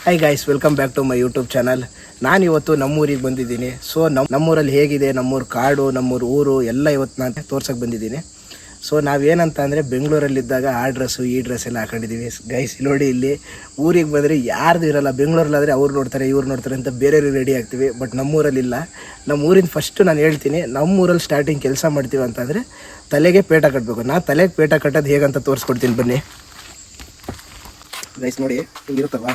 Hi guys, welcome back to my YouTube channel. ನಾನಿವತ್ತು ನಮ್ಮೂರಿಗೆ ಬಂದಿದ್ದೀನಿ. ಸೊ ನಮ್ಮೂರಲ್ಲಿ ಹೇಗಿದೆ, ನಮ್ಮೂರು ಕಾಡು, ನಮ್ಮೂರು ಊರು ಎಲ್ಲ ಇವತ್ತು ನಾನು ತೋರ್ಸಕ್ಕೆ ಬಂದಿದ್ದೀನಿ. ಸೊ ನಾವೇನಂತ ಅಂದರೆ ಬೆಂಗಳೂರಲ್ಲಿದ್ದಾಗ ಆ ಡ್ರೆಸ್ಸು ಈ ಡ್ರೆಸ್ ಎಲ್ಲ ಹಾಕೊಂಡಿದ್ದೀವಿ ಗೈಸ್. ನೋಡಿ ಇಲ್ಲಿ ಊರಿಗೆ ಬಂದರೆ ಯಾರ್ದು ಇರೋಲ್ಲ. ಬೆಂಗಳೂರಲ್ಲಾದರೆ ಅವ್ರು ನೋಡ್ತಾರೆ ಇವ್ರು ನೋಡ್ತಾರೆ ಅಂತ ಬೇರೆಯವ್ರಿಗೆ ರೆಡಿ ಆಗ್ತೀವಿ. ಬಟ್ ನಮ್ಮೂರಲ್ಲಿಲ್ಲ. ನಮ್ಮ ಊರಿಂದ ಫಸ್ಟು ನಾನು ಹೇಳ್ತೀನಿ, ನಮ್ಮೂರಲ್ಲಿ ಸ್ಟಾರ್ಟಿಂಗ್ ಕೆಲಸ ಮಾಡ್ತೀವಿ ಅಂತಂದರೆ ತಲೆಗೆ ಪೇಟ ಕಟ್ಟಬೇಕು. ನಾನು ತಲೆಗೆ ಪೇಟ ಕಟ್ಟೋದು ಹೇಗಂತ ತೋರಿಸ್ಕೊಡ್ತೀನಿ ಬನ್ನಿ ಗೈಸ್. ನೋಡಿ ಹಿಂಗಿರುತ್ತಲ್ವಾ,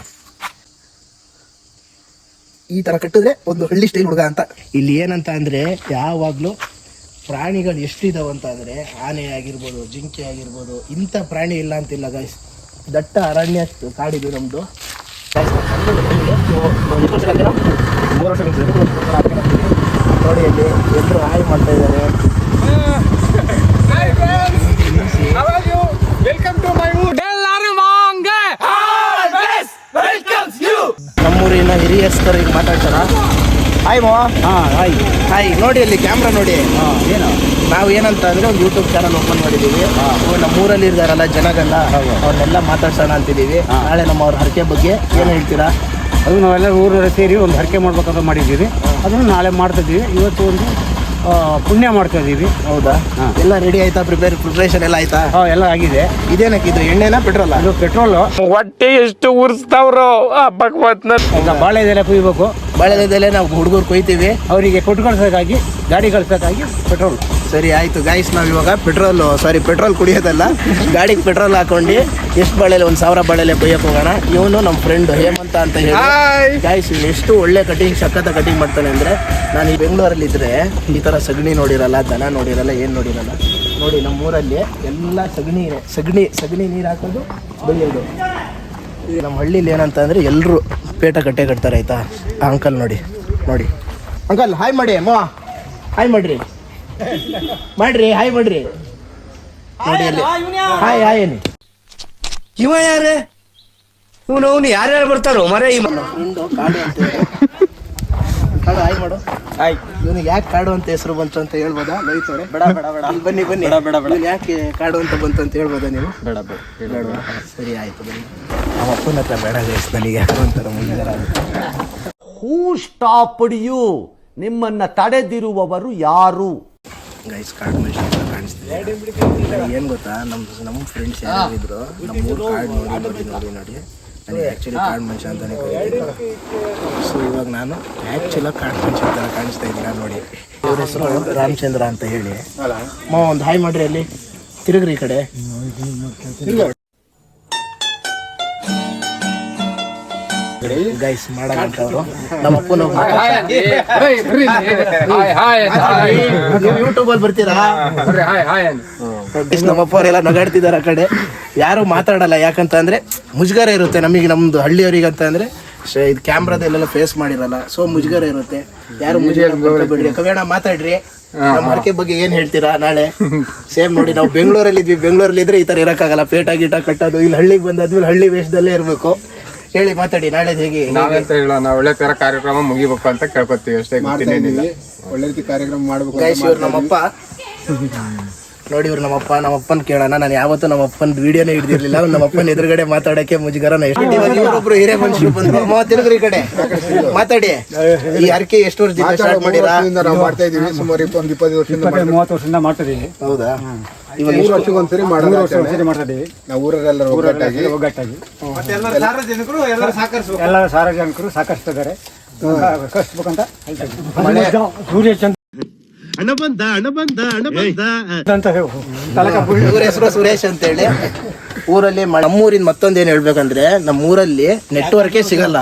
ಈ ಥರ ಕಟ್ಟಿದ್ರೆ ಒಂದು ಹಳ್ಳಿ ಸ್ಟೈಲ್ ಹುಡುಗ ಅಂತ. ಇಲ್ಲಿ ಏನಂತ ಅಂದರೆ ಯಾವಾಗಲೂ ಪ್ರಾಣಿಗಳು ಎಷ್ಟಿದಾವಂತ ಅಂದರೆ ಆನೆ ಆಗಿರ್ಬೋದು, ಜಿಂಕೆ ಆಗಿರ್ಬೋದು, ಇಂಥ ಪ್ರಾಣಿ ಇಲ್ಲ ಅಂತಿಲ್ಲ ಗೈಸ್. ದಟ್ಟ ಅರಣ್ಯ ಕಾಡಿದು ನಮ್ಮದು. ನೋಡಿ ಅಲ್ಲಿ ಎಲ್ಲರೂ ಹಾಯ್ ಮಾಡ್ತಾ ಇದ್ದಾರೆ. ನಮ್ಮೂರಿನ ಹಿರಿಯಸ್ಥರಿಗೆ ಮಾತಾಡ್ತಾರ. ಹಾಯ್ ಮೋ. Hi hi. ನೋಡಿ ಅಲ್ಲಿ ಕ್ಯಾಮ್ರಾ ನೋಡಿ. ಏನು ನಾವು ಏನಂತ ಅಂದರೆ ಒಂದು ಯೂಟ್ಯೂಬ್ ಚಾನಲ್ ಓಪನ್ ಮಾಡಿದ್ದೀವಿ. ನಮ್ಮೂರಲ್ಲಿ ಇದ್ದಾರಲ್ಲ ಜನಗಳೆಲ್ಲ, ಅವ್ರನ್ನೆಲ್ಲ ಮಾತಾಡ್ಸೋಣ ಅಂತಿದ್ದೀವಿ. ನಾಳೆ ನಮ್ಮ ಅವ್ರ ಹರಕೆ ಬಗ್ಗೆ ಏನು ಹೇಳ್ತೀರಾ? ಅದು ನಾವೆಲ್ಲ ಊರಲ್ಲಿ ಸೇರಿ ಒಂದು ಹರಕೆ ಮಾಡ್ಬೇಕಂತ ಮಾಡಿದ್ದೀವಿ. ಅದನ್ನು ನಾಳೆ ಮಾಡ್ತಿದ್ದೀವಿ. ಇವತ್ತು ಒಂದು ಪುಣ್ಯ ಮಾಡ್ತಾ ಇದ್ದೀವಿ. ಹೌದಾ? ಎಲ್ಲ ರೆಡಿ ಆಯ್ತಾ? ಪ್ರಿಪ್ರೇಷನ್ ಎಲ್ಲ ಆಯ್ತಾ? ಎಲ್ಲ ಆಗಿದೆ. ಇದೇನಕ್ಕೆ ಇದು ಎಣ್ಣೆನಾ ಪೆಟ್ರೋಲ್? ಅದು ಪೆಟ್ರೋಲು. ಹೊಟ್ಟೆ ಎಷ್ಟು ಉರ್ಸ್ತಾವ್ರೋ ಈಗ ಬಾಳೆದೆಲೆ ಕುಯ್ಬೇಕು. ಬಾಳೆದೆಲೆ ನಾವು ಹುಡುಗರು ಕೊಯ್ತೀವಿ, ಅವರಿಗೆ ಕೊಟ್ಟು ಕಳ್ಸೋಕ್ಕಾಗಿ, ಗಾಡಿ ಕಳ್ಸೋಕ್ಕಾಗಿ ಪೆಟ್ರೋಲ್. ಸರಿ ಆಯಿತು ಗೈಸ್. ನಾವು ಇವಾಗ ಪೆಟ್ರೋಲ್ ಕುಡಿಯೋದಲ್ಲ, ಗಾಡಿಗೆ ಪೆಟ್ರೋಲ್ ಹಾಕೊಂಡು ಎಷ್ಟು ಬಾಳೆಲೆ, 1000 ಬಾಳೆಲೆ ಕೊಯ್ಯಕ್ಕೆ ಹೋಗೋಣ. ಇವನು ನಮ್ಮ ಫ್ರೆಂಡ್ ಹೇಮಂತ ಅಂತ ಹೇಳಿ ಗೈಸ್. ಎಷ್ಟು ಒಳ್ಳೆ ಕಟಿಂಗ್, ಸಖತ್ತ ಕಟಿಂಗ್ ಮಾಡ್ತಾನೆ ಅಂದರೆ, ನಾನು ಈ ಬೆಂಗಳೂರಲ್ಲಿದ್ದರೆ ಈ ಥರ ಸಗಣಿ ನೋಡಿರಲ್ಲ, ದನ ನೋಡಿರಲ್ಲ, ಏನು ನೋಡಿರಲ್ಲ. ನೋಡಿ ನಮ್ಮೂರಲ್ಲಿ ಎಲ್ಲ ಸಗಣಿ ನೀರು ಹಾಕೋದು, ಬೆಳೆಯೋದು. ನಮ್ಮ ಹಳ್ಳೀಲಿ ಏನಂತ ಅಂದರೆ ಎಲ್ಲರೂ ಪೇಟ ಕಟ್ಟೆ ಕಟ್ತಾರೆ ಆಯಿತಾ. ಆ ಅಂಕಲ್ ನೋಡಿ ಅಂಕಲ್, ಹಾಯ್ ಮಾಡಿ ಅಮ್ಮ, ಹಾಯ್ ಮಾಡ್ರಿ ಹಾಯ್ ಮಾಡ್ರಿ. ನೋಡಿ ಅಲ್ಲಿ ಹಾಯ್ ಏನು ಇವ ಯಾರೇ ಇವನು ಯಾರ್ಯಾರು ಬರ್ತಾರೋ ಮರ ಈ ಫ್ರೆಂಡು ಕಾಡು ಅಂತ ಕಾಡು. ಹಾಯ್ ಮಾಡು. ಹಾಯ್. ಇವನಿಗೆ ಯಾಕೆ ಕಾಡು ಅಂತ ಹೆಸರು ಬಂತು ಅಂತ ಹೇಳ್ಬೋದಾ? ಲೈತವ್ರೆ ಬೇಡ ಬನ್ನಿ ಇವನು ಯಾಕೆ ಕಾಡು ಅಂತ ಬಂತು ಅಂತ ಹೇಳ್ಬೋದಾ ನೀವು? ಬೇಡ. ಸರಿ ಆಯ್ತು ಬನ್ನಿ. ನಮ್ಮ ಅಪ್ಪನ ಹತ್ರ ಬೇಡ ಗೈಸ್, ನನಗೆ ಯಾಕೆ ಅಂತಾರ ಮುಂದೆ ಆಗುತ್ತೆ. ಹೂ ಸ್ಟಾಪ್ಡ್ ಯು? ನಿಮ್ಮನ್ನ ತಡೆದಿರುವವರು ಯಾರು? ಗೈಸ್ ಕಾಡು ಮನುಷ್ಯ ಕಾಣಿಸ್ತಿದೆ. ಏನು ಗೊತ್ತಾ, ನಮ್ಮ ಫ್ರೆಂಡ್ಸ್ ಯಾರಿದ್ರು ನಮ್ಮೂರು ಕಾಡು ನೋಡಿ ನನಗೆ ಆ್ಯಕ್ಚುಲಿ ಕಾಡು ಮನುಷ್ಯ ಅಂತಾನೆ ಕರೀತಿದ್ರು. ಸೊ ಇವಾಗ ನಾನು ಆ್ಯಕ್ಚುಲಾಗಿ ಕಾಡು ಮನುಷ್ಯ ಅಂತ ಕಾಣಿಸ್ತಾ ಇದ್ದೀನಿ ನೋಡಿ. ಇವ್ರ ಹೆಸರು ರಾಮಚಂದ್ರ ಅಂತ ಹೇಳಿ. ಒಂದು ಹಾಯ್ ಮಾಡ್ರಿ, ಅಲ್ಲಿ ತಿರುಗ್ರಿ ಈ ಕಡೆ. ಗೈಸ್ ಮಾಡೋಂಥವ್ರು ನಮ್ಮ ಅಪ್ಪನ ಯೂಟ್ಯೂಬಲ್ಲಿ ಬರ್ತೀರಾ? ನಮ್ಮಪ್ಪ ಅವರೆಲ್ಲ ನಗಾಡ್ತಿದ್ದಾರೆ ಆ ಕಡೆ. ಯಾರು ಮಾತಾಡಲ್ಲ, ಯಾಕಂತ ಅಂದರೆ ಮುಜುಗರ ಇರುತ್ತೆ ನಮಗೆ, ನಮ್ಮದು ಹಳ್ಳಿಯವರಿಗೆ ಅಂತ ಅಂದರೆ ಇದು ಕ್ಯಾಮ್ರಾದಲ್ಲೆಲ್ಲ ಫೇಸ್ ಮಾಡಿರಲ್ಲ. ಸೊ ಮುಜುಗರ ಇರುತ್ತೆ. ಯಾರು ಮುಜುಗರ ಬಿಡ್ರಿ. ಕವೇಣ ಮಾತಾಡ್ರಿ. ನಮ್ಮ ಹರಕೆ ಬಗ್ಗೆ ಏನು ಹೇಳ್ತೀರಾ ನಾಳೆ? ಸೇಮ್ ನೋಡಿ, ನಾವು ಬೆಂಗಳೂರಲ್ಲಿದ್ರೆ ಈ ಥರ ಇರೋಕ್ಕಾಗಲ್ಲ. ಪೇಟ ಗೀಟ ಕಟ್ಟೋದು. ಇಲ್ಲಿ ಹಳ್ಳಿಗೆ ಬಂದಾದ್ಮೇಲೆ ಹಳ್ಳಿ ವೇಷದಲ್ಲೇ ಇರಬೇಕು. ಹೇಳಿ ಮಾತಾಡಿ, ನಾಳೆ ಹೇಗೆ ನಾವೆಂತ ಹೇಳೋಣ, ಒಳ್ಳೆ ತರ ಕಾರ್ಯಕ್ರಮ ಮುಗಿಬೇಕು ಅಂತ ಕೇಳ್ಕೊತೀವಿ ಅಷ್ಟೇ. ಒಳ್ಳೆ ರೀತಿ ಕಾರ್ಯಕ್ರಮ ಮಾಡ್ಬೇಕು. ಗೈಸ್ ಇವ್ರು ನಮ್ಮಪ್ಪ ನೋಡಿ, ಇವ್ರು ನಮ್ಮಪ್ಪನ ಕೇಳೋಣ. ನಾನು ಯಾವತ್ತೂ ನಮ್ಮಪ್ಪನ ವಿಡಿಯೋನೇ ಹಿಡಿದಿರ್ಲಿಲ್ಲ. ನಮ್ಮಪ್ಪನ ಎದುರುಗಡೆ ಮಾತಾಡಕ್ಕೆ ಮುಜುಗರನ. ಇವರೊಬ್ರು ಹಿರಿಯ ಮನುಷ್ಯರು ಬಂದ್ರು. ತಿರುಗ್ರಿ ಈ ಕಡೆ ಮಾತಾಡಿ. ಈ ಹರಕೆ ಎಷ್ಟು ವರ್ಷದಿಂದ ಸ್ಟಾರ್ಟ್ ಮಾಡಿರಾ? ನಾವು ಮಾಡ್ತಾ ಇದೀವಿ ಸುಮಾರು 20 ವರ್ಷದಿಂದ, 30 ವರ್ಷದಿಂದ ಮಾಡ್ತಾ ಇದೀವಿ. ಹೌದಾ? ಇವಾಗ 3 ವರ್ಷಕ್ಕೊಂದ್ಸರಿ ಮಾಡ್ತಾ ಇದೀವಿ. ನಾವು ಊರಲ್ಲೆಲ್ಲರೂ ಒಗ್ಗಟ್ಟಾಗಿ ಎಲ್ಲ ಸಾರ್ವಜನಿಕರು ಸಾಕಷ್ಟಿದ್ದಾರೆ. ಕಷ್ಟಬೇಕಂತ ಸೂರ್ಯಚಂದ್ರ ಇವ್ರ ಹೆಸರು ಸುರೇಶ್ ಅಂತ ಹೇಳಿ. ಊರಲ್ಲಿ ನಮ್ಮೂರಿಂದ ಮತ್ತೊಂದೇನು ಹೇಳ್ಬೇಕಂದ್ರೆ, ನಮ್ಮೂರಲ್ಲಿ ನೆಟ್ವರ್ಕೇ ಸಿಗಲ್ಲ,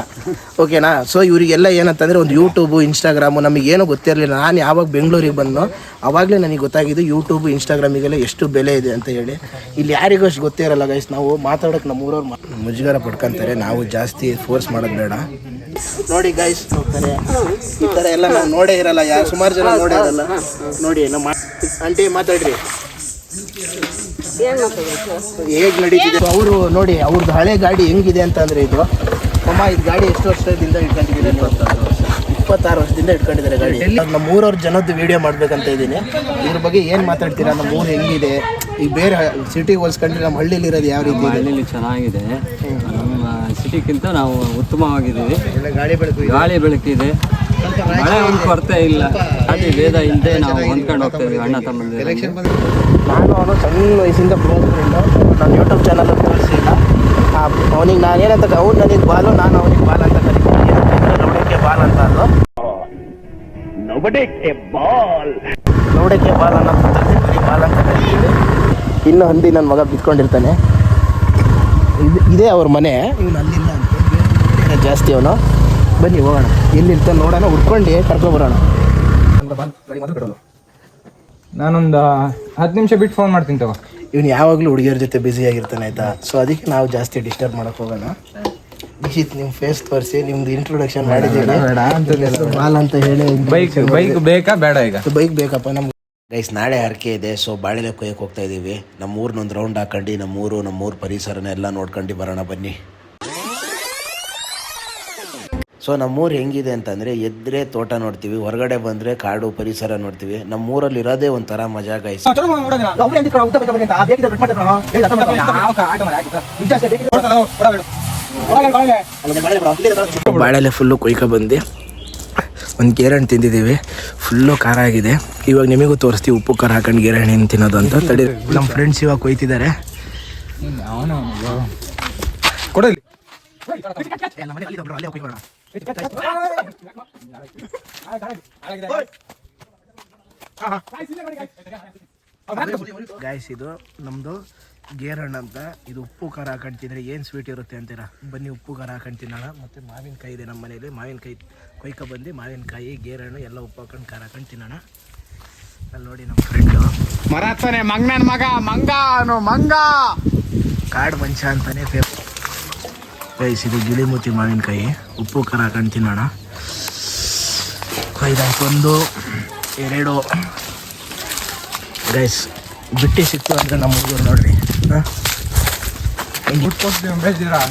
ಓಕೆನಾ? ಸೊ ಇವರಿಗೆಲ್ಲ ಏನಂತಂದರೆ ಒಂದು ಯೂಟ್ಯೂಬು, ಇನ್ಸ್ಟಾಗ್ರಾಮು ನಮಗೇನೋ ಗೊತ್ತಿರಲಿಲ್ಲ. ನಾನು ಯಾವಾಗ ಬೆಂಗಳೂರಿಗೆ ಬಂದೋ ಆವಾಗಲೇ ನನಗೆ ಗೊತ್ತಾಗಿದ್ದು ಯೂಟ್ಯೂಬು, ಇನ್ಸ್ಟಾಗ್ರಾಮಿಗೆಲ್ಲ ಎಷ್ಟು ಬೆಲೆ ಇದೆ ಅಂತ ಹೇಳಿ. ಇಲ್ಲಿ ಯಾರಿಗೂ ಅಷ್ಟು ಗೊತ್ತೇ ಇರಲ್ಲ ಗೈಸ್. ನಾವು ಮಾತಾಡೋಕೆ ನಮ್ಮೂರವ್ರು ಮುಜುಗರ ಪಡ್ಕೊಂತಾರೆ. ನಾವು ಜಾಸ್ತಿ ಫೋರ್ಸ್ ಮಾಡೋದು ಬೇಡ. ನೋಡಿ ಗೈಸ್, ನೋಡ್ತಾರೆ ಈ ಥರ ಎಲ್ಲ ನಾವು ನೋಡೇ ಇರಲ್ಲ. ಯಾರು ಸುಮಾರು ಜನ ನೋಡೇ ಇರಲ್ಲ. ನೋಡಿ ನಮ್ಮ ಆಂಟಿ ಮಾತಾಡ್ರಿ, ಹೇಗೆ ನಡೀತಿದೆ ಅವರು ನೋಡಿ. ಅವ್ರದ್ದು ಹಳೆ ಗಾಡಿ ಹೆಂಗಿದೆ ಅಂತಂದರೆ, ಇದು ಅಮ್ಮ ಇದು ಗಾಡಿ ಎಷ್ಟು ವರ್ಷದಿಂದ ಇಟ್ಕೊಂಡಿದ್ದೀರಿ? 26 ವರ್ಷದಿಂದ ಇಟ್ಕೊಂಡಿದ್ದಾರೆ ಗಾಡಿ. ನಮ್ಮ ಊರವ್ರ ಜನದ್ದು ವಿಡಿಯೋ ಮಾಡ್ಬೇಕಂತ ಇದ್ದೀನಿ. ಇದ್ರ ಬಗ್ಗೆ ಏನು ಮಾತಾಡ್ತೀರಾ? ನಮ್ಮ ಊರು ಹೆಂಗಿದೆ? ಈಗ ಬೇರೆ ಸಿಟಿ ಹೋಲ್ಸ್ಕೊಂಡ್ರೆ ನಮ್ಮ ಹಳ್ಳಿಲಿ ಇರೋದು ಯಾವ ರೀತಿ? ಹಳ್ಳಿಲಿ ಚೆನ್ನಾಗಿದೆ. ಸಿಟಿಗಿಂತ ನಾವು ಉತ್ತಮವಾಗಿದ್ದೀವಿ. ಒಳ್ಳೆ ಗಾಳಿ ಬೆಳಕು ಗಾಳಿ ಬೆಳಕಿದೆ, ಮಳೆ ಒಂದು ಕೊರತೆ ಇಲ್ಲ. ಅದೇ ವೇದ ಹಿಂದೆ ನಾವು ಹೊಂದ್ಕೊಂಡು ಹೋಗ್ತಾ ಇದೀವಿ ಅಣ್ಣ ತಮ್ಮಂದಿರ. ನಾನು ಅವನು ಸಣ್ಣ ವಯಸ್ಸಿಂದ ಕ್ಲೋಸ್ ಫ್ರೆಂಡು. ನಾನು ಯೂಟ್ಯೂಬ್ ಚಾನಲ್ ತೋರಿಸಿಲ್ಲ. ಅವನಿಗೆ ನಾನು ಏನಂತ ಅವ್ನು ನನಗೆ ಬಾಲು, ನಾನು ಅವನಿಗೆ ಬಾಲ್ ಅಂತ ಕರಿತೀನಿ. ಲೌಡಕ್ಕೆ ಬಾಲ್ ಅಂತ ಅದು ಲೌಡಕ್ಕೆ ಬಾಲ್ ಅನ್ನೋ ಬರೀ ಬಾಲ್ ಅಂತ ಕರಿತೀವಿ. ಇನ್ನು ಹಂದಿ ನನ್ನ ಮಗ ಬಿತ್ಕೊಂಡಿರ್ತಾನೆ. ಇದೇ ಅವ್ರ ಮನೆ. ಇವನು ಅಲ್ಲಿಂದ ಅಂತ ಜಾಸ್ತಿ ಅವನು. ಬನ್ನಿ ಹೋಗೋಣ, ಎಲ್ಲಿರ್ತಾನೆ ನೋಡೋಣ, ಹುಡ್ಕೊಂಡು ಕರ್ಕೊಬರೋಣ. ನಾನೊಂದು 10 ನಿಮಿಷ ಬಿಟ್ಟು ಫೋನ್ ಮಾಡ್ತೀನಿ ತಗೋ. ಇವನು ಯಾವಾಗಲೂ ಹುಡುಗಿಯರ ಜೊತೆ ಬ್ಯುಸಿ ಆಗಿರ್ತಾನೆ ಆಯ್ತಾ. ಸೊ ಅದಕ್ಕೆ ನಾವು ಜಾಸ್ತಿ ಡಿಸ್ಟರ್ಬ್ ಮಾಡಕ್ಕೆ ಹೋಗೋಣ. ನಿಶಿತ್ ನಿಮ್ಮ ಫೇಸ್ ತೋರಿಸಿ, ನಿಮ್ದು ಇಂಟ್ರೊಡಕ್ಷನ್ ಮಾಡಿದ್ದೀವಿ. ಬಾಲ್ ಅಂತ ಹೇಳಿ ಬೈಕ್ ಬೇಕಾ ಬೇಡ? ಈಗ ಬೈಕ್ ಬೇಕಪ್ಪ ನಮ್ಗೆ. ಗೈಸ್ ನಾಳೆ ಹರಕೆ ಇದೆ. ಸೊ ಬಾಳೆಲೆ ಕೊಯ್ಯಕ್ಕೆ ಹೋಗ್ತಾ ಇದ್ದೀವಿ. ನಮ್ಮೂರ್ನೊಂದು ರೌಂಡ್ ಹಾಕೊಂಡು ನಮ್ಮೂರು ಪರಿಸರನ ಎಲ್ಲ ನೋಡ್ಕೊಂಡು ಬರೋಣ ಬನ್ನಿ. ಸೊ ನಮ್ಮೂರು ಹೆಂಗಿದೆ ಅಂತಂದರೆ, ಎದ್ರೆ ತೋಟ ನೋಡ್ತೀವಿ, ಹೊರಗಡೆ ಬಂದರೆ ಕಾಡು ಪರಿಸರ ನೋಡ್ತೀವಿ. ನಮ್ಮೂರಲ್ಲಿ ಇರೋದೇ ಒಂಥರ ಮಜಾ ಗೈಸ್. ಬಾಳೆಲೆ ಫುಲ್ಲು ಕೊಯ್ಕ ಬಂದು ಒಂದು ಗೇರಣ್ಣು ತಿಂದಿದ್ದೀವಿ. ಫುಲ್ಲು ಖಾರ ಆಗಿದೆ. ಇವಾಗ ನಿಮಗೂ ತೋರಿಸ್ತೀವಿ ಉಪ್ಪು ಖಾರ ಹಾಕೊಂಡು ಗೇರಣ್ಣು ಏನು ತಿನ್ನೋದು ಅಂತ. ತಡಿ, ನಮ್ಮ ಫ್ರೆಂಡ್ಸ್ ಇವಾಗ ಕೊಯ್ತಿದ್ದಾರೆ. ಗಾಯ್ಸ್ ಇದು ನಮ್ಮದು ಗೇರಣ್ಣ ಅಂತ. ಇದು ಉಪ್ಪು ಖಾರ ಹಾಕೊಂಡು ತಿಂದರೆ ಏನು ಸ್ವೀಟ್ ಇರುತ್ತೆ ಅಂತೀರಾ? ಬನ್ನಿ ಉಪ್ಪು ಖಾರ ಹಾಕೊಂಡು ತಿನ್ನೋಣ. ಮತ್ತು ಮಾವಿನಕಾಯಿ ಇದೆ ನಮ್ಮ ಮನೇಲಿ. ಮಾವಿನಕಾಯಿ ಕೊಯ್ಕ ಬಂದು ಮಾವಿನಕಾಯಿ ಗೇರಣ್ಣು ಎಲ್ಲ ಉಪ್ಪು ಹಾಕೊಂಡು ಖಾರ ಹಾಕೊಂಡು ತಿನ್ನೋಣ. ಅಲ್ಲಿ ನೋಡಿ ನಮ್ಮ ಫ್ರೆಂಡು ಮರಾತಾನೆ ಮಂಗನ ಮಂಗ ಕಾಡು ಮಂಚ ಅಂತಾನೆ ಗೈಸ್. ಇದು ಗಿಳಿಮೂತಿ ಮಾವಿನಕಾಯಿ ಉಪ್ಪು ಖಾರ ಹಾಕೊಂಡು ತಿನ್ನೋಣ. ಇದಾಯ್ತು, 1 2 ಗೈಸ್. ಬಿಟ್ಟು ಸಿಕ್ತು ಅಂದರೆ ನಮ್ಮ ಹುಡುಗರು ನೋಡ್ರಿ.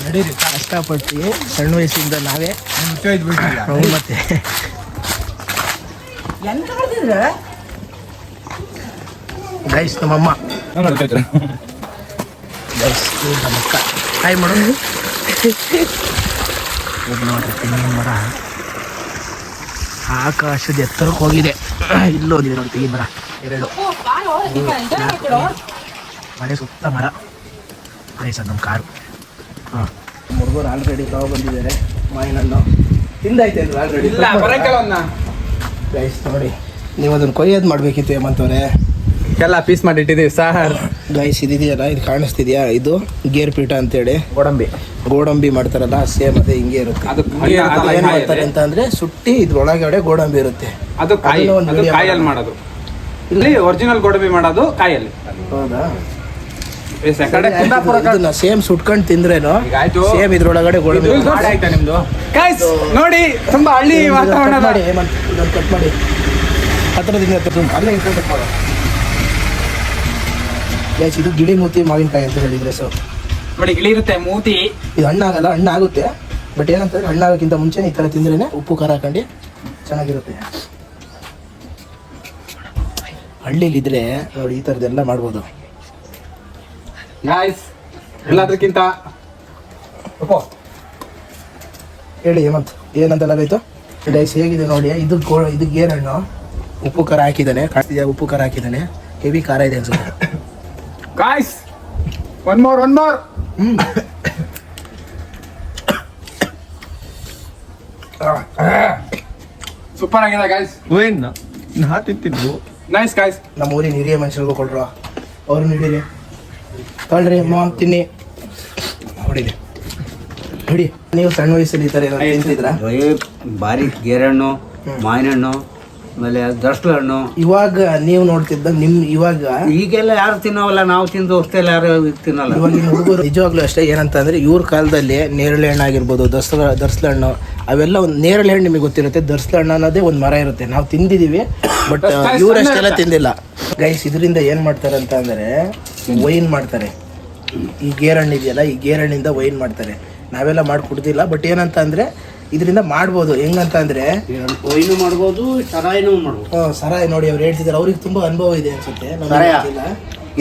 ನಡೀರಿ, ಕಷ್ಟಪಟ್ಟು ಸಣ್ಣ ವಯಸ್ಸಿಂದ ನಾವೇ ಮತ್ತೆ ಗೈಸ್ ನಮ್ಮಮ್ಮ ಗೈಸ್ ನಮ್ಮಕ್ಕ ಕಾಯಿ ಮಾಡೋದು. ನೋಡ್ರಿ ತೆಂಗಿನ ಮರ ಆಕಾಶದ ಎತ್ತರಕ್ಕೆ ಹೋಗಿದೆ. ಇಲ್ಲೋದಿದೆ ನೋಡಿ ತೆಂಗಿನ ಮರ 2 ಮನೆ ಸುತ್ತ ಮರ. ಗೈಸ್ ನಮ್ಮ ಕಾರು. ಹಾಂ, ಹುಡುಗರು ಆಲ್ರೆಡಿ ಬಂದಿದ್ದಾರೆ. ಮಾವಿನಣ್ಣು ತಿಂದಾಯ್ತು ಅಂದ್ರೆ ಆಲ್ರೆಡಿ. ಗೈಸ್ ನೋಡಿ, ನೀವು ಅದನ್ನು ಕೊಯ್ಯೋದು ಮಾಡಬೇಕಿತ್ತು ಹೇಮಂತವ್ರೆ. ಎಲ್ಲ ಪೀಸ್ ಮಾಡಿ ಇಟ್ಟಿದ್ದೀವಿ ಸರ್. ಗೈಸ್ ಇದೆಯಲ್ಲ, ಇದು ಕಾಣಿಸ್ತಿದ್ಯಾ? ಇದು ಗೇರ್ ಪೀಠ ಅಂತೇಳಿ ಗೋಡಂಬಿ ಮಾಡ್ತಾರಲ್ಲ, ಸೇಮ್ ಅದೇ ಹಿಂಗೆ ಇರುತ್ತೆ. ಏನ್ ಮಾಡ್ತಾರೆ ಅಂತ ಅಂದ್ರೆ, ಸುಟ್ಟಿ ಇದ್ರೊಳಗಡೆ ಗೋಡಂಬಿ ಇರುತ್ತೆ. ಅದು ಕಾಯಲ್ಲಿ ಮಾಡೋದು. ಇಲ್ಲಿ ಒರಿಜಿನಲ್ ಗೋಡಂಬಿ ಮಾಡೋದು ಕಾಯಲ್ಲಿ. ಹೌದಾ? ಇದನ್ನ ಸೇಮ್ ಸುಟ್ಕೊಂಡು ತಿಂದ್ರೇನು ಸೇಮ್ ಇದ್ರೊಳಗಡೆ ಗೋಡಂಬಿ. ನಿಮ್ದು ನೋಡಿ, ತುಂಬಾ ಹಳ್ಳಿ ವಾತಾವರಣ. ಮಾಡಿ ಇದನ್ನು ಕಟ್ ಮಾಡಿ ಹತ್ರದಿಂದ ಅಲ್ಲೇ ಕಟ್ ಮಾಡೋ. ಇದು ಗಿಳಿಮೂತಿ ಮಾವಿನಕಾಯಿ ಅಂತ ಹೇಳಿದ್ರೆ. ಸೊ ನೋಡಿ, ಗಿಳಿ ಇರುತ್ತೆ ಮೂತಿ. ಇದು ಹಣ್ಣಾಗಲ್ಲ, ಹಣ್ಣಾಗುತ್ತೆ. ಬಟ್ ಏನಂತಂದ್ರೆ, ಹಣ್ಣಾಗೋಕ್ಕಿಂತ ಮುಂಚೆ ಈ ಥರ ತಿಂದ್ರೇನೆ ಉಪ್ಪು ಖಾರ ಹಾಕೊಂಡು ಚೆನ್ನಾಗಿರುತ್ತೆ. ಹಳ್ಳಿಲಿದ್ರೆ ನೋಡಿ ಈ ಥರದ್ದೆಲ್ಲ ಮಾಡ್ಬೋದು. ಎಲ್ಲದಕ್ಕಿಂತ ಹೇಳಿ ಹೇಮಂತ್, ಏನಂತಲಾಗಾಯ್ತು? ಗೈಸ್ ಹೇಗಿದೆ ನೋಡಿ. ಇದು ಗೇರಣ್ಣು ಉಪ್ಪು ಖಾರ ಹಾಕಿದ್ದಾನೆ. ಕಾಣ್ತಿದ್ಯಾ? ಉಪ್ಪು ಖಾರ ಹಾಕಿದ್ದಾನೆ. ಹೆವಿ ಖಾರ ಇದೆ ಅನ್ಸುತ್ತೆ. ಗಾಯ್ಸ್, ಒನ್ ಮೋರ್ ಸೂಪರ್ ಆಗಿದೆ ಗಾಯ್ಸ್. ನಾ ತಿಂತಿದ್ದು ನೈಸ್ ಗಾಯ್ಸ್. ನಮ್ಮ ಊರಿನ ಹಿರಿಯ ಮನುಷ್ಯರಿಗೂ ಕೊಡ್ರು, ಅವ್ರು ನೀಡಿರಿ. ತಗೊಳ್ರಿ ಮಾಮ್, ತಿನ್ನಿ, ಹೊಡಿಲಿ ಹೊಡಿ. ನೀವು ಸಣ್ಣ ವಯಸ್ಸಲ್ಲಿ ಈ ಥರ ಏನಾದ್ರು ತಿಂತಿದ್ರಾ? ಭಾರಿ ಗೇರಣ್ಣು, ಮಾವಿನಣ್ಣು, ಆಮೇಲೆ ದರ್ಸ್ಲ ಹಣ್ಣು. ಇವಾಗ ನೀವು ನೋಡ್ತಿದ್ದ ಇವಾಗ ಈಗೆಲ್ಲ ಯಾರು ತಿನ್ನೋವಲ್ಲ, ನಾವು ತಿಂದು ಅಷ್ಟೆಲ್ಲ ಯಾರು ತಿನ್ನಲ್ಲ. ಇವಾಗಿನ ಹುಡುಗರು ನಿಜವಾಗ್ಲೂ ಅಷ್ಟೇ. ಏನಂತ ಅಂದ್ರೆ, ಇವ್ರ ಕಾಲದಲ್ಲಿ ನೇರಳೆ ಹಣ್ಣು ಆಗಿರ್ಬೋದು, ದರ್ಸ್ಲ ಹಣ್ಣು, ಅವೆಲ್ಲ ಒಂದು ನೇರಳೆ ಹಣ್ಣು ನಿಮಗೆ ಗೊತ್ತಿರುತ್ತೆ. ದರ್ಸ್ಲ ಹಣ್ಣು ಅನ್ನೋದೇ ಒಂದು ಮರ ಇರುತ್ತೆ. ನಾವು ತಿಂದಿದ್ದೀವಿ, ಬಟ್ ಇವರಷ್ಟೆಲ್ಲ ತಿಂದಿಲ್ಲ. ಗೈಸ್ ಇದರಿಂದ ಏನು ಮಾಡ್ತಾರೆ ಅಂತ ಅಂದರೆ, ವೈನ್ ಮಾಡ್ತಾರೆ. ಈ ಗೇರಣ್ಣು ಇದೆಯಲ್ಲ, ಈ ಗೇರಣ್ಣಿಂದ ವೈನ್ ಮಾಡ್ತಾರೆ. ನಾವೆಲ್ಲ ಮಾಡಿ ಕುಡ್ದಿಲ್ಲ. ಬಟ್ ಏನಂತ ಅಂದರೆ, ಇದರಿಂದ ಮಾಡ್ಬೋದು. ಹೆಂಗಂತ ಅಂದರೆ, ವೈನು ಮಾಡ್ಬೋದು, ಸರಾಯಿನೂ ಮಾಡ್ಬೋದು. ಸರಾಯಿ ನೋಡಿ ಅವ್ರು ಹೇಳ್ತಿದ್ದಾರೆ. ಅವ್ರಿಗೆ ತುಂಬ ಅನುಭವ ಇದೆ ಅನ್ಸುತ್ತೆ.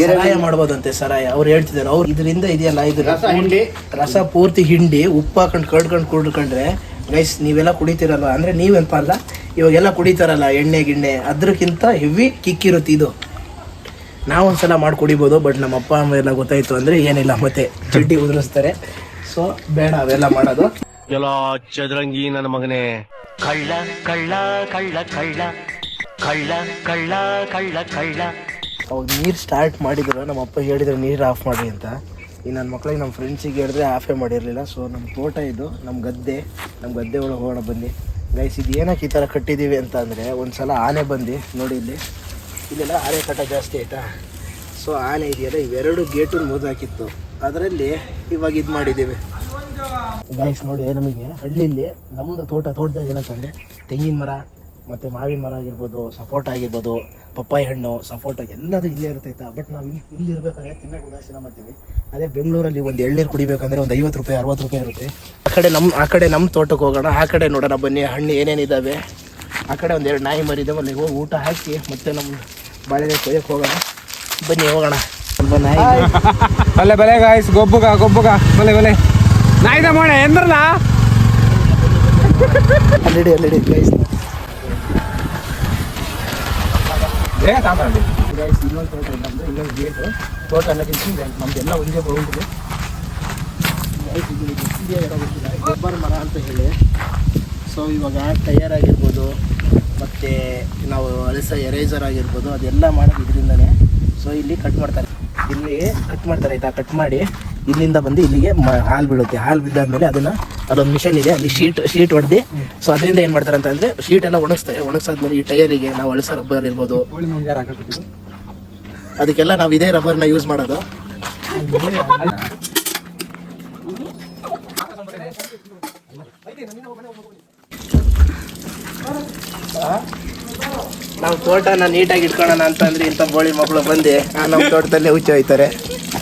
ಸರಾಯ ಮಾಡ್ಬೋದಂತೆ ಸರಾಯ ಅವ್ರು ಹೇಳ್ತಿದ್ದಾರೆ. ಅವ್ರು ಇದರಿಂದ ಇದೆಯಲ್ಲ ಇದು ರಸ ಪೂರ್ತಿ ಹಿಂಡಿ ಉಪ್ಪು ಹಾಕೊಂಡು ಕಡ್ಕೊಂಡು ಕುಡ್ಕೊಂಡ್ರೆ ಗೈಸ್ ನೀವೆಲ್ಲ ಕುಡಿತೀರಲ್ಲ ಅಂದ್ರೆ ನೀವೆಂಪ ಅಲ್ಲ ಇವಾಗೆಲ್ಲ ಕುಡಿತಾರಲ್ಲ ಎಣ್ಣೆ ಗಿಣ್ಣೆ ಅದ್ರಕ್ಕಿಂತ ಹೆವಿ ಕಿಕ್ಕಿರುತ್ತೆ ಇದು. ನಾವೊಂದ್ಸಲ ಮಾಡಿ ಕುಡಿಬೋದು, ಬಟ್ ನಮ್ಮ ಅಪ್ಪ ಅಮ್ಮ ಎಲ್ಲ ಗೊತ್ತಾಯ್ತು ಅಂದ್ರೆ ಏನಿಲ್ಲ ಮತ್ತೆ ಚಡ್ಡಿ ಉದುರಿಸ್ತಾರೆ. ಸೊ ಬೇಡ ಅವೆಲ್ಲ ಮಾಡೋದು. ಎಲ್ಲ ಚದುರಂಗಿ ನನ್ನ ಮಗನೇ, ಕಳ್ಳ ಕಳ್ಳ ಕಳ್ಳ ಕಳ್ಳ ಕಳ್ಳ ಕಳ್ಳ ಕಳ್ಳ ಕಳ್ಳ. ಅವಾಗ ನೀರು ಸ್ಟಾರ್ಟ್ ಮಾಡಿದ್ರು, ನಮ್ಮ ಅಪ್ಪ ಹೇಳಿದ್ರು ನೀರು ಆಫ್ ಮಾಡಿ ಅಂತ. ಈ ನನ್ನ ಮಕ್ಳಿಗೆ ನಮ್ಮ ಫ್ರೆಂಡ್ಸಿಗೆ ಹೇಳಿದ್ರೆ ಆಫೇ ಮಾಡಿರಲಿಲ್ಲ. ಸೊ ನಮ್ಮ ತೋಟ ಇದು, ನಮ್ಮ ಗದ್ದೆ ಒಳಗೆ ಹೋಗೋಣ ಬನ್ನಿ ಗೈಸ್. ಇದು ಏನಕ್ಕೆ ಈ ಥರ ಕಟ್ಟಿದ್ದೀವಿ ಅಂತ ಅಂದರೆ ಒಂದು ಆನೆ ಬಂದು ನೋಡಿ ಇಲ್ಲೆಲ್ಲ ಆನೆ ಕಟ್ಟ ಜಾಸ್ತಿ ಆಯಿತಾ. ಸೊ ಆನೆ ಇದೆಯಲ್ಲ ಇವೆರಡು ಗೇಟು ಮುರಿದಾಕಿತ್ತು, ಅದರಲ್ಲಿ ಇವಾಗ ಇದು ಮಾಡಿದ್ದೀವಿ ಗೈಸ್. ನೋಡಿ ನಮಗೆ ಹಳ್ಳಿಲಿ ನಮ್ಮದು ತೋಟದಾಗ ಏನಂತಂದರೆ ತೆಂಗಿನ ಮರ ಮತ್ತು ಮಾವಿನ ಮರ ಆಗಿರ್ಬೋದು, ಸಪೋಟ ಆಗಿರ್ಬೋದು, ಪಪ್ಪಾಯಿ ಹಣ್ಣು, ಸಪೋಟ ಎಲ್ಲದೂ ಇಲ್ಲೇ ಇರ್ತೈತೆ. ಬಟ್ ನಾವು ಇಲ್ಲಿ ಇರಬೇಕಾದ್ರೆ ತಿನ್ನಕ್ಕೆ ಉದಾಸೀನ ಮಾಡ್ತೀವಿ. ಅದೇ ಬೆಂಗಳೂರಲ್ಲಿ ಒಂದು ಎಳ್ನೀರು ಕುಡಿಬೇಕಂದ್ರೆ ಒಂದು 50 ರೂಪಾಯಿ 60 ರೂಪಾಯಿ ಇರುತ್ತೆ. ಆ ಕಡೆ ನಮ್ಮ ತೋಟಕ್ಕೆ ಹೋಗೋಣ, ಆ ಕಡೆ ನೋಡೋಣ ಬನ್ನಿ ಹಣ್ಣು ಏನೇನಿದ್ದಾವೆ. ಆ ಕಡೆ ಒಂದೆರಡು ನಾಯಿ ಮರಿದಾವೆ, ಅಲ್ಲಿ ಹೋಗಿ ಊಟ ಹಾಕಿ ಮತ್ತೆ ನಮ್ಮ ಬಾಳೆಲೆ ಕೊಯ್ಯಕ್ಕೆ ಹೋಗೋಣ ಬನ್ನಿ ಹೋಗೋಣ. ನಾಯಿ ಬಲೆ ಬಲೆ ಗಾಯ್ಸ್, ಗೊಬ್ಬುಗ ಬಲೆ ಬಲೆ ನಾಯಿದ ಮಾಡ ಎಂದ್ರಲ್ಲ ಅಲ್ಲಿಡಿ ಗೈಸ್. ಗೈಸ್ ಇನ್ನೊಂದು ತೋಟ ಇಲ್ಲ ಅಂದರೆ ಇನ್ನೊಂದು ಗೇಟು ತೋಟ ಅನ್ನೋಕ್ಕಿಂತ ನಮ್ದೆಲ್ಲ ಒಂದೇ ಬರುವುದು. ಗೊಬ್ಬರ ಮರ ಅಂತ ಹೇಳಿ. ಸೊ ಇವಾಗ ಟಯರ್ ಆಗಿರ್ಬೋದು ಮತ್ತು ನಾವು ಅಳಿಸೋ ಎರೇಸರ್ ಆಗಿರ್ಬೋದು ಅದೆಲ್ಲ ಮಾಡೋದು ಇದರಿಂದನೇ. ಸೊ ಇಲ್ಲಿ ಕಟ್ ಮಾಡ್ತಾರೆ ಆಯಿತಾ. ಕಟ್ ಮಾಡಿ ಇಲ್ಲಿಂದ ಬಂದು ಇಲ್ಲಿಗೆ ಹಾಲು ಬೀಳುತ್ತೆ. ಹಾಲು ಬಿದ್ದಾದ್ಮೇಲೆ ಅದೊಂದು ಮಿಷನ್ ಇದೆ, ಅಲ್ಲಿ ಶೀಟ್ ಹೊಡೆದು ಸೊ ಅದರಿಂದ ಏನು ಮಾಡ್ತಾರೆ ಅಂತಂದರೆ ಶೀಟ್ ಎಲ್ಲ ಒಣಗಿಸಾದ್ಮೇಲೆ ಈ ಟಯರಿಗೆ ನಾವು ಅಳಿಸೋ ರಬ್ಬರ್ ಇರ್ಬೋದು ಅದಕ್ಕೆಲ್ಲ ನಾವು ಇದೇ ರಬ್ಬರ್ನ ಯೂಸ್ ಮಾಡೋದು. ನಾವು ತೋಟನ ನೀಟಾಗಿ ಇಟ್ಕೊಳ್ಳೋಣ ಅಂತಂದ್ರೆ ಇಂಥ ಬೋಳಿ ಮಕ್ಕಳು ಬಂದು ನಮ್ಮ ತೋಟದಲ್ಲೇ ಹುಚ್ಚಿ ಹೋಯ್ತಾರೆ.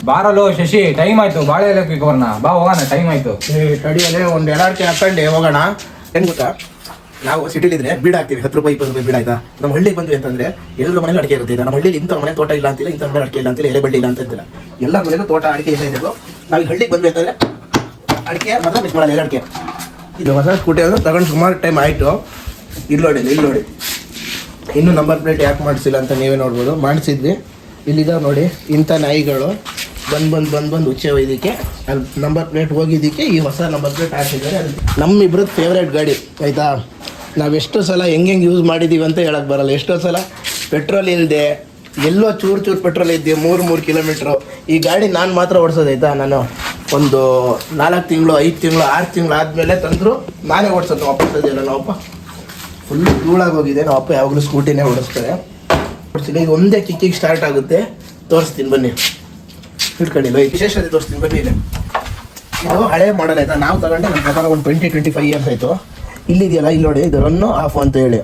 ಬಾರಲು ಶಶಿ, ಟೈಮ್ ಆಯ್ತು, ಬಾಳೆ ಎಲೆಕ್ಕಿಗೋರ್ನ ಬಾ ಹೋಗೋಣ, ಟೈಮ್ ಆಯ್ತು. ಕಡಿಯಲ್ಲೇ ಒಂದು ಎಡಾಡ್ಕೆ ಹಾಕೊಂಡು ಹೋಗೋಣ. ಹೆಂಗ್ ಗೊತ್ತಾ, ನಾವು ಸಿಟಿಲಿದ್ರೆ ಬೀಡ್ ಹಾಕ್ತೀವಿ 10 ರೂಪಾಯಿ 20 ರೂಪಾಯಿ ಬೀಡ್ ಆಯ್ತಾ. ನಮ್ಮ ಹಳ್ಳಿಗೆ ಬಂದ್ವಿ ಅಂತಂದ್ರೆ ಎಲ್ಲರ ಮನೇಲಿ ಅಡಿಕೆ ಇರುತ್ತೆ. ನಮ್ಮ ಹಳ್ಳಿಲಿ ಇಂಥ ಮನೆ ತೋಟ ಇಲ್ಲ ಅಂತಿಲ್ಲ, ಇಂಥ ಮನೆ ಅಡಿಕೆ ಇಲ್ಲ ಅಂತಿಲ್ಲ, ಎಲೆ ಬಳ್ಳಿ ಇಲ್ಲ ಅಂತ ಅಂತಿಲ್ಲ, ಎಲ್ಲ ಮನೇಲೂ ತೋಟ ಅಡಿಕೆ ಇಲ್ಲ ಇದ್ರು. ನಾವು ಹಳ್ಳಿಗೆ ಬಂದ್ವಿ ಅಂತಂದ್ರೆ ಅಡಿಕೆ ಮಾತ್ರ ಮಿಸ್ ಮಾಡಲ್ಲ, ಅಡಿಕೆ. ಇದು ಹೊಸ ಸ್ಕೂಟಿ ಅಂದ್ರೆ ತಗೊಂಡು ಸುಮಾರು ಟೈಮ್ ಆಯಿತು. ಇಲ್ಲಿ ನೋಡಿ ಇನ್ನೂ ನಂಬರ್ ಪ್ಲೇಟ್ ಯಾಕೆ ಮಾಡಿಸಿಲ್ಲ ಅಂತ ನೀವೇ ನೋಡ್ಬೋದು. ಮಾಡಿಸಿದ್ವಿ, ಇಲ್ಲಿದ್ದಾವೆ ನೋಡಿ ಇಂಥ ನಾಯಿಗಳು ಬಂದು ಉಚ್ಚೆ ಒಯ್ದಕ್ಕೆ ಅಲ್ಲಿ ನಂಬರ್ ಪ್ಲೇಟ್ ಹೋಗಿದ್ದಕ್ಕೆ ಈ ಹೊಸ ನಂಬರ್ ಪ್ಲೇಟ್ ಹಾಕಿದ್ದಾರೆ. ನಮ್ಮಿಬ್ರದ್ದು ಫೇವ್ರೇಟ್ ಗಾಡಿ ಆಯಿತಾ. ನಾವು ಎಷ್ಟೋ ಸಲ ಹೆಂಗೆ ಯೂಸ್ ಮಾಡಿದ್ದೀವಿ ಅಂತ ಹೇಳಕ್ಕೆ ಬರಲ್ಲ. ಎಷ್ಟೋ ಸಲ ಪೆಟ್ರೋಲ್ ಇಲ್ಲದೆ ಎಲ್ಲೋ ಚೂರು ಪೆಟ್ರೋಲ್ ಇದ್ದೆ 3 ಕಿಲೋಮೀಟ್ರು. ಈ ಗಾಡಿ ನಾನು ಮಾತ್ರ ಓಡಿಸೋದಾಯ್ತಾ. ನಾನು ಒಂದು 4 ತಿಂಗಳು 5 ತಿಂಗಳು 6 ತಿಂಗಳು ಆದಮೇಲೆ ತಂದರು ನಾನೇ ಓಡಿಸೋದು. ನಮ್ಮ ಅಪ್ಪ ಸದ್ಯಲ್ಲ, ನಮ್ಮಪ್ಪ ಫುಲ್ಲು ಧೂಳಾಗಿ ಹೋಗಿದೆ. ನಮ್ಮ ಅಪ್ಪ ಯಾವಾಗಲೂ ಸ್ಕೂಟಿನೇ ಓಡಿಸ್ತಾರೆ. ಓಡಿಸ್ತೀನಿ, ಇದು ಒಂದೇ ಕಿಕ್ಕಿಗೆ ಸ್ಟಾರ್ಟ್ ಆಗುತ್ತೆ. ತೋರಿಸ್ತೀನಿ ಬನ್ನಿ, ಹಿಡ್ಕೊಂಡಿಲ್ಲ ವಿಶೇಷತೆ ತೋರಿಸ್ತೀನಿ ಬನ್ನಿ. ಇದು ಹಳೆ ಮಾಡಲ್ ಆಯಿತಾ. ನಾವು ತಗೊಂಡೆ ನಮ್ಮ ಪ್ರಕಾರ ಒಂದು 20-25 ಇಯರ್ಸ್ ಆಯಿತು. ಇಲ್ಲಿದೆಯಲ್ಲ ಇಲ್ಲಿ ನೋಡಿ, ಇದು ರನ್ನು ಆಫ್ ಅಂತ ಹೇಳಿ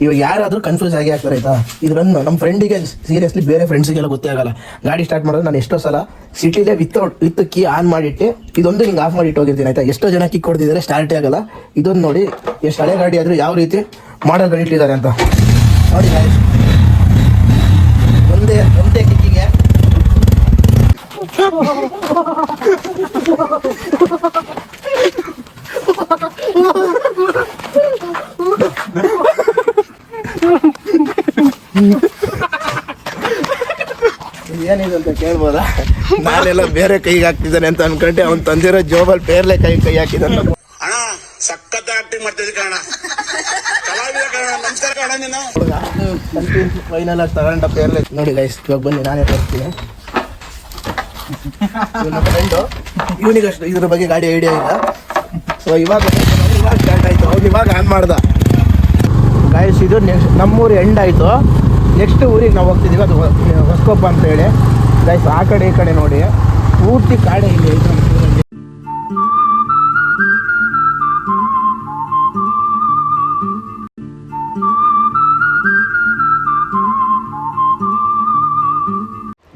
ಇವಾಗ ಯಾರಾದರೂ ಕನ್ಫ್ಯೂಸ್ ಆಗಿ ಆಗ್ತಾರೆ ಆಯಿತಾ. ಇದು ರನ್ನು ನಮ್ಮ ಫ್ರೆಂಡಿಗೆ ಸೀರಿಯಸ್ಲಿ ಬೇರೆ ಫ್ರೆಂಡ್ಸಿಗೆಲ್ಲ ಗೊತ್ತೇ ಆಗಲ್ಲ. ಗಾಡಿ ಸ್ಟಾರ್ಟ್ ಮಾಡೋದು ನಾನು ಎಷ್ಟೋ ಸಲ ಸಿಟಿಲೇ ವಿತ್ ಕೀ ಆನ್ ಮಾಡಿಟ್ಟು ಇದೊಂದು ಹಿಂಗೆ ಆಫ್ ಮಾಡಿಟ್ಟು ಹೋಗಿರ್ತೀನಿ ಆಯಿತಾ. ಎಷ್ಟೋ ಜನ ಕಿಕ್ ಕೊಡ್ತಿದ್ದಾರೆ, ಸ್ಟಾರ್ಟೇ ಆಗಲ್ಲ. ಇದೊಂದು ನೋಡಿ ಎಷ್ಟು ಹಳೆ ಗಾಡಿ ಆದರೂ ಯಾವ ರೀತಿ ಮಾಡಲ್ ಗಾಡಿ ಇಟ್ಟಿದ್ದಾರೆ ಅಂತ ನೋಡಿ. ಒಂದೇ ಕಿಕ್ಕಿಗೆ ಏನಿದೆ ಅಂತ ಕೇಳ್ಬೋದಾ. ನಾನೆಲ್ಲ ಬೇರೆ ಕೈಗೆ ಹಾಕ್ತಿದ್ದಾನೆ ಅಂತ ಅನ್ಕೊಂಡೆ ಅವ್ನು ತಂದಿರೋ ಜೋಬಲ್ ಬೇರೆ ಕೈ ಹಾಕಿದ್ದಾನೆ. ಅಣ್ಣ ಸಖತ್ ಆಕ್ಟಿಂಗ್ ಮಾಡ್ತಿದ್ದೆ ಕಣ, ಕಲಾವಿದ ಕಣ, ನಮಸ್ಕಾರ ಕಣ ನೀನು. ಫೈನಲ್ ಆಗಿ ತಗೊಂಡ ಪೇರ್ಲೆ ನೋಡಿ ಗೈಸ್. ಇವಾಗ ಬನ್ನಿ ನಾನೇ ತೋರಿಸ್ತೀನಿ. ಫ್ರೆಂಡು ಇವನಿಗಷ್ಟು ಇದ್ರ ಬಗ್ಗೆ ಗಾಡಿ ಐಡಿಯಾ ಇಲ್ಲ. ಸೊ ಇವಾಗ ಸ್ಟಾರ್ಟ್ ಆಯಿತು, ಅವ್ನು ಇವಾಗ ಆನ್ ಮಾಡ್ದ ಗೈಸ್. ಇದು ನೆಕ್ಸ್ಟ್ ನಮ್ಮೂರು ಎಂಡ್ ಆಯಿತು. ನೆಕ್ಸ್ಟ್ ಊರಿಗೆ ನಾವು ಹೋಗ್ತಿದ್ದೀವಿ, ಅದು ಹೊಸಕೊಪ್ಪ ಅಂತ ಹೇಳಿ ಗೈಸ್. ಆ ಕಡೆ ಈ ಕಡೆ ನೋಡಿ ಪೂರ್ತಿ ಕಾಡೆ ಇಲ್ಲಿ.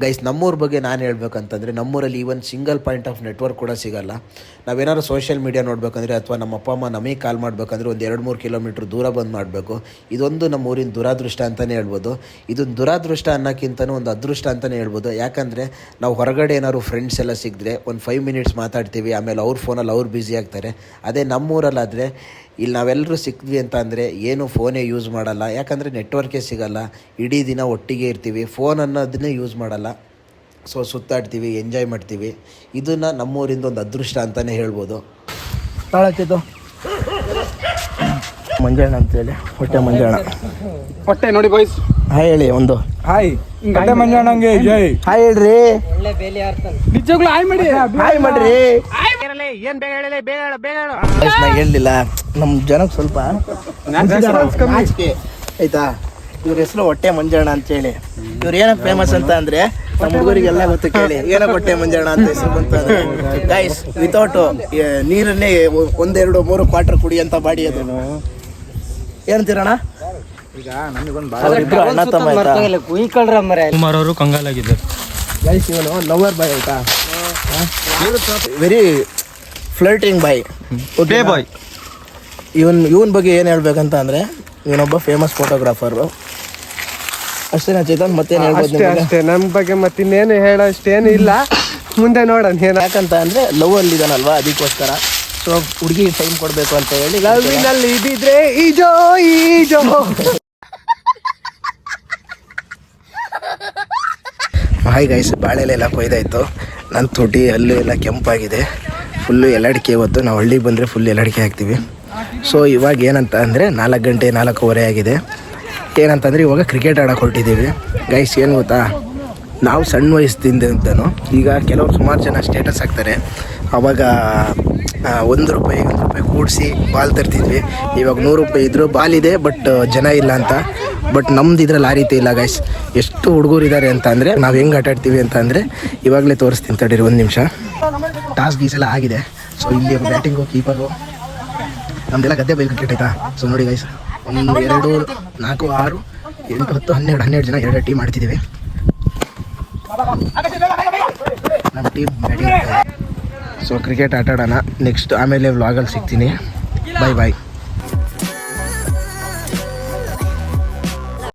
ಗೈಸ್ ನಮ್ಮೂರ ಬಗ್ಗೆ ನಾನು ಹೇಳ್ಬೇಕಂತಂದರೆ ನಮ್ಮೂರಲ್ಲಿ even single point of network ಕೂಡ ಸಿಗೋಲ್ಲ. ನಾವೇನಾದ್ರು ಸೋಷಿಯಲ್ ಮೀಡಿಯಾ ನೋಡಬೇಕಂದ್ರೆ ಅಥವಾ ನಮ್ಮ ಅಪ್ಪ ಅಮ್ಮ ನಮಗೆ ಕಾಲ್ ಮಾಡಬೇಕಂದ್ರೆ ಒಂದು 2-3 ಕಿಲೋಮೀಟ್ರ್ ದೂರ ಬಂದು ಮಾಡಬೇಕು. ಇದೊಂದು ನಮ್ಮ ಊರಿನ ದುರಾದೃಷ್ಟ ಅಂತಲೇ ಹೇಳ್ಬೋದು. ಇದೊಂದು ದುರಾದೃಷ್ಟ ಅನ್ನೋಕ್ಕಿಂತನೂ ಒಂದು ಅದೃಷ್ಟ ಅಂತಲೇ ಹೇಳ್ಬೋದು. ಯಾಕಂದರೆ ನಾವು ಹೊರಗಡೆ ಏನಾದ್ರು ಫ್ರೆಂಡ್ಸ್ ಎಲ್ಲ ಸಿಕ್ಕಿದ್ರೆ ಒಂದು 5 ಮಿನಿಟ್ಸ್ ಮಾತಾಡ್ತೀವಿ, ಆಮೇಲೆ ಅವ್ರ ಫೋನಲ್ಲಿ ಅವ್ರು ಬ್ಯುಸಿ ಆಗ್ತಾರೆ. ಅದೇ ನಮ್ಮೂರಲ್ಲಾದರೆ ಇಲ್ಲಿ ನಾವೆಲ್ಲರೂ ಸಿಕ್ದ್ವಿ ಅಂತ ಅಂದರೆ ಏನು ಫೋನೇ ಯೂಸ್ ಮಾಡಲ್ಲ, ಯಾಕಂದರೆ ನೆಟ್ವರ್ಕೇ ಸಿಗೋಲ್ಲ. ಇಡೀ ದಿನ ಒಟ್ಟಿಗೆ ಇರ್ತೀವಿ, ಫೋನ್ ಅನ್ನೋದನ್ನೇ ಯೂಸ್ ಮಾಡಲ್ಲ. ಸೊ ಸುತ್ತಾಡ್ತೀವಿ, ಎಂಜಾಯ್ ಮಾಡ್ತೀವಿ. ಇದನ್ನು ನಮ್ಮೂರಿಂದ ಒಂದು ಅದೃಷ್ಟ ಅಂತಲೇ ಹೇಳ್ಬೋದು. ತಾಳತ್ತಿದ್ದು ಮಂಜಣ್ಣ ಅಂತೇಳಿ, ಹೊಟ್ಟೆ ಮಂಜಣ್ಣ. ಹೊಟ್ಟೆ ನೋಡಿ ಬಾಯ್ಸ್, ಹಾಯ್ ಹೇಳಿ ಒಂದು. ಹಾಯ್ ಹೊಟ್ಟೆ ಮಂಜಣ್ಣಂಗೆ ಜೈ. ಹಾಯ್ ಹೇಳ್ರಿ, ನಿಜವಾಗ್ಲೂ ಹಾಯ್ ಮಾಡಿ, ಹಾಯ್ ಮಾಡ್ರಿ. ನಾ ಹೇಳಲಿಲ್ಲ, ನಮ್ಮ ಜನಕ್ಕೆ ಸ್ವಲ್ಪ ನಾಚಿಕೆ ಆಯ್ತಾ. ಇವ್ರ ಹೆಸರು ಹೊಟ್ಟೆ ಮಂಜಣ್ಣ ಅಂತೇಳಿ. ಇವ್ರು ಏನಕ್ಕೆ ಫೇಮಸ್ ಅಂತ ಅಂದರೆ ನಮ್ಮ ಹುಡುಗರಿಗೆಲ್ಲ ಗೊತ್ತು, ಕೇಳಿ ಏನಕ್ಕೆ ಹೊಟ್ಟೆ ಮಂಜಣ್ಣ ಅಂತ ಹೆಸರು ಬಂತು ಅಂದರೆ ಗೈಸ್ ವಿತೌಟು ನೀರನ್ನೇ 1-2-3 ಕ್ವಾರ್ಟರ್ ಕುಡಿಯಂತ ಬಾಡಿ ಅದು. ಏನಂತೀರಣ್ಣ? ಈಗ ನಮಗೊಂದು ಅಣ್ಣ ತಮ್ಮ ಆಯ್ತಾ. ಕುಮಾರ್ ಅವರು ಕಂಗಾಲಾಗಿದ್ದಾರೆ. ಗೈಸ್ ಇವನು ಲವರ್ ಬಾಯ್ ಆಯ್ತಾ, ವೆರಿ ಫ್ಲರ್ಟಿಂಗ್ ಬಾಯ್, ಓಕೆ ಬಾಯ್. ಇವನ್ ಬಗ್ಗೆ ಏನು ಹೇಳ್ಬೇಕಂತ ಅಂದರೆ ಇವನೊಬ್ಬ ಫೇಮಸ್ ಫೋಟೋಗ್ರಾಫರು. ಅಷ್ಟೇನಾ ಚೇತನ್? ಮತ್ತೇನು ಹೇಳ್ಬೋದು? ಅಷ್ಟೇ ನಮ್ಮ ಬಗ್ಗೆ ಮತ್ತಿನ್ನೇನು ಹೇಳೋ ಅಷ್ಟೇನು ಇಲ್ಲ, ಮುಂದೆ ನೋಡೋಣ. ಯಾಕಂತ ಅಂದರೆ ಲವ್ ಅಲ್ಲಿ ಇದಾನಲ್ವಾ, ಅದಕ್ಕೋಸ್ಕರ. ಸೊ ಹುಡುಗಿ ಟೈಮ್ ಕೊಡಬೇಕು ಅಂತ ಹೇಳಿ ಲವ್ವಿನಲ್ಲಿ ಇದ್ದಿದ್ರೆ ಈಜೋ ಈಜೋ. Hi guys, ಬಾಳೆಲೆಲ್ಲ ಕೊಯ್ದಾಯಿತು. ನನ್ನ ತುಟಿ ಹಲ್ಲು ಎಲ್ಲ ಕೆಂಪಾಗಿದೆ, ಫುಲ್ಲು ಎಲ್ಲಡಿಕೆ. ಇವತ್ತು ನಾವು ಹಳ್ಳಿಗೆ ಬಂದರೆ ಫುಲ್ ಎಲ್ಲಡಿಕೆ ಹಾಕ್ತೀವಿ. ಸೊ ಇವಾಗ ಏನಂತ ಅಂದರೆ 4 ಗಂಟೆ 4:15 ಆಗಿದೆ. ಏನಂತಂದರೆ ಇವಾಗ ಕ್ರಿಕೆಟ್ ಆಡೋಕೆ ಹೊರಟಿದ್ದೀವಿ. ಗೈಸ್ ಏನು ಗೊತ್ತಾ, ನಾವು ಸಣ್ಣ ವಯಸ್ಸಿಂದ ಅಂತಲೂ ಈಗ ಕೆಲವರು ಸುಮಾರು ಜನ ಸ್ಟೇಟಸ್ ಹಾಕ್ತಾರೆ, ಆವಾಗ ₹1 ಕೂಡಿಸಿ ಬಾಲ್ ತರ್ತಿದ್ವಿ. ಇವಾಗ ₹100 ಇದ್ದರೂ ಬಾಲ್ ಇದೆ, ಬಟ್ ಜನ ಇಲ್ಲ ಅಂತ. ಬಟ್ ನಮ್ದು ಇದ್ರಲ್ಲಿ ಆ ರೀತಿ ಇಲ್ಲ ಗೈಸ್. ಎಷ್ಟು ಹುಡುಗರು ಇದ್ದಾರೆ ಅಂತ ಅಂದರೆ ನಾವು ಹೆಂಗೆ ಆಟ ಆಡ್ತೀವಿ ಅಂತ ಅಂದರೆ ಇವಾಗಲೇ ತೋರಿಸ್ತೀನಿ ತಡೀರಿ, 1 ನಿಮಿಷ. ಟಾಸ್ ಗೀಸ್ ಎಲ್ಲ ಆಗಿದೆ. ಸೊ ಇಲ್ಲಿ ಬ್ಯಾಟಿಂಗು, ಕೀಪರು, ನಮ್ದೆಲ್ಲ ಗದ್ದೆ ಬೈಲ್ ಕ್ರಿಕೆಟ್ ಆಯ್ತಾ. ಸೊ ನೋಡಿ ಗೈಸ್, 1 2 4 6 8 10 12 ಜನ 2 ಟೀಮ್ ಆಡ್ತಿದ್ದೀವಿ. ನಮ್ಮ ಟೀಮ್ ಬ್ಯಾಟಿಂಗ್. ಸೊ ಕ್ರಿಕೆಟ್ ಆಟ ಆಡೋಣ ನೆಕ್ಸ್ಟ್, ಆಮೇಲೆ ವ್ಲಾಗಲ್ಲಿ ಸಿಗ್ತೀನಿ. ಬಾಯ್ ಬಾಯ್.